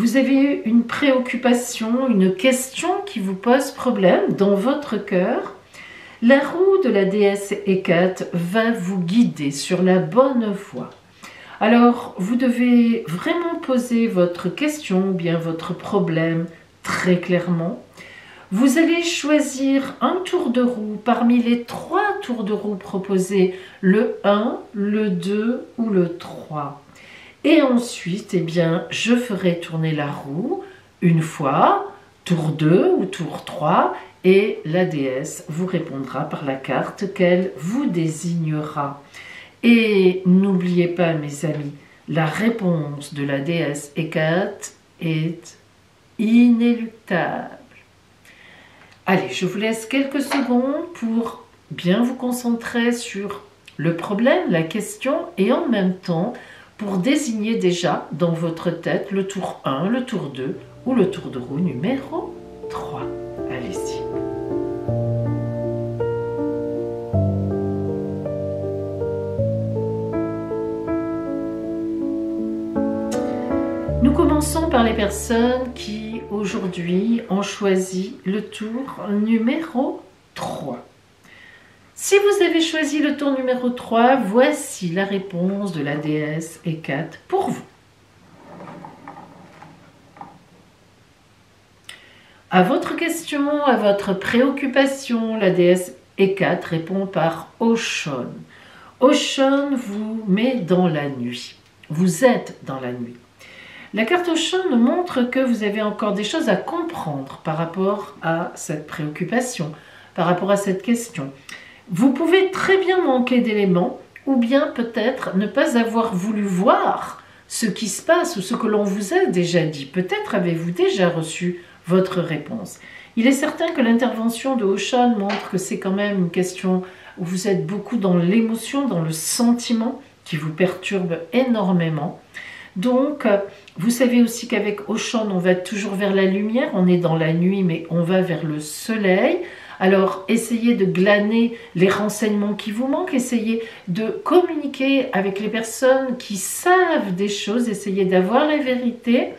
vous avez une préoccupation, une question qui vous pose problème dans votre cœur, la roue de la déesse Hécate va vous guider sur la bonne voie. Alors, vous devez vraiment poser votre question ou bien votre problème très clairement. Vous allez choisir un tour de roue parmi les 3 tours de roue proposés, le 1, le 2 ou le 3. Et ensuite, eh bien, je ferai tourner la roue une fois, tour 2 ou tour 3, et la déesse vous répondra par la carte qu'elle vous désignera. Et n'oubliez pas, mes amis, la réponse de la déesse Hécate est inéluctable. Allez, je vous laisse quelques secondes pour bien vous concentrer sur le problème, la question, et en même temps pour désigner déjà dans votre tête le tour 1, le tour 2 ou le tour de roue numéro 3. Allez-y. Nous commençons par les personnes qui aujourd'hui ont choisi le tour numéro 3. Si vous avez choisi le tour numéro 3, voici la réponse de la déesse Hécate pour vous. À votre question, à votre préoccupation, la déesse Hécate répond par Oshun. Oshun vous met dans la nuit. Vous êtes dans la nuit. La carte Oshun nous montre que vous avez encore des choses à comprendre par rapport à cette préoccupation, par rapport à cette question. Vous pouvez très bien manquer d'éléments ou bien peut-être ne pas avoir voulu voir ce qui se passe ou ce que l'on vous a déjà dit. Peut-être avez-vous déjà reçu votre réponse. Il est certain que l'intervention de Oshun montre que c'est quand même une question où vous êtes beaucoup dans l'émotion, dans le sentiment qui vous perturbe énormément. Donc, vous savez aussi qu'avec Oshun, on va toujours vers la lumière, on est dans la nuit, mais on va vers le soleil. Alors, essayez de glaner les renseignements qui vous manquent, essayez de communiquer avec les personnes qui savent des choses, essayez d'avoir la vérité,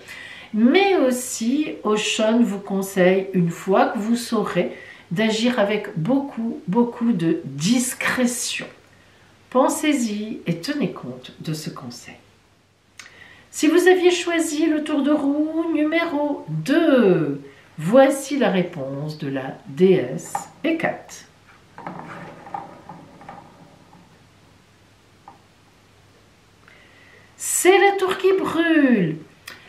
mais aussi, Oshun vous conseille, une fois que vous saurez, d'agir avec beaucoup de discrétion. Pensez-y et tenez compte de ce conseil. Si vous aviez choisi le tour de roue numéro 2, voici la réponse de la déesse Hécate. C'est la tour qui brûle.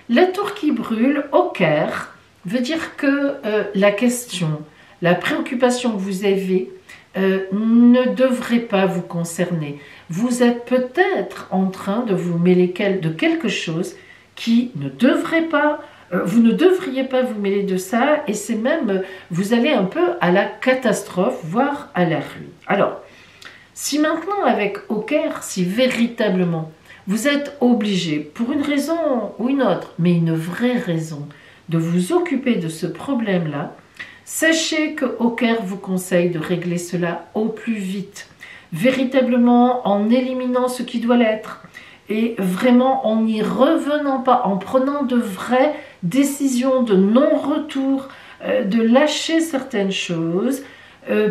La tour qui brûle au Caire veut dire que la question, la préoccupation que vous avez ne devrait pas vous concerner. Vous êtes peut-être en train de vous mêler de quelque chose qui ne devrait pas, vous ne devriez pas vous mêler de ça, et c'est même, vous allez un peu à la catastrophe, voire à la ruine. Alors, si maintenant avec Oker, si véritablement vous êtes obligé, pour une raison ou une autre, mais une vraie raison, de vous occuper de ce problème-là, sachez que Oker vous conseille de régler cela au plus vite, véritablement en éliminant ce qui doit l'être et vraiment en n'y revenant pas, en prenant de vraies décisions de non-retour, de lâcher certaines choses,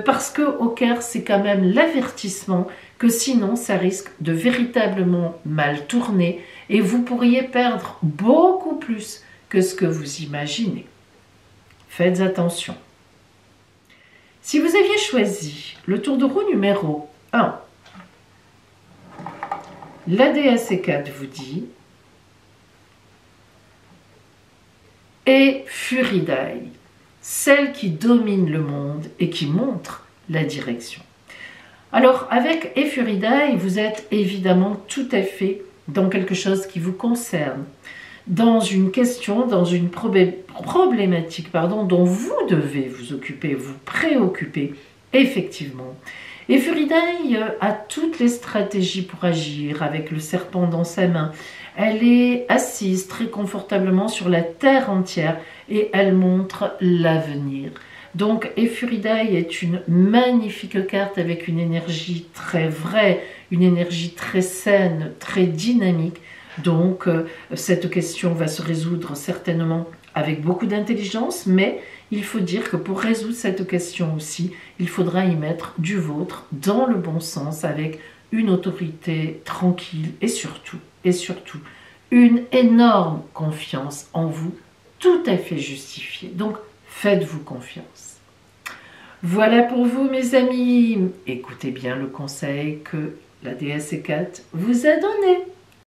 parce que Oker, c'est quand même l'avertissement que sinon ça risque de véritablement mal tourner et vous pourriez perdre beaucoup plus que ce que vous imaginez. Faites attention. Si vous aviez choisi le tour de roue numéro 1, la déesse Hécate vous dit « Et Furidae, celle qui domine le monde et qui montre la direction. » Alors, avec Ephuridae, vous êtes évidemment tout à fait dans quelque chose qui vous concerne, dans une question, dans une problématique dont vous devez vous occuper, vous préoccuper, effectivement. Ephuridae a toutes les stratégies pour agir avec le serpent dans sa main. Elle est assise très confortablement sur la terre entière et elle montre l'avenir. Donc Ephuridae est une magnifique carte avec une énergie très vraie, une énergie très saine, très dynamique. Donc, cette question va se résoudre certainement avec beaucoup d'intelligence, mais il faut dire que pour résoudre cette question aussi, il faudra y mettre du vôtre dans le bon sens, avec une autorité tranquille et surtout, une énorme confiance en vous, tout à fait justifiée. Donc, faites-vous confiance. Voilà pour vous, mes amis. Écoutez bien le conseil que la déesse Hécate vous a donné.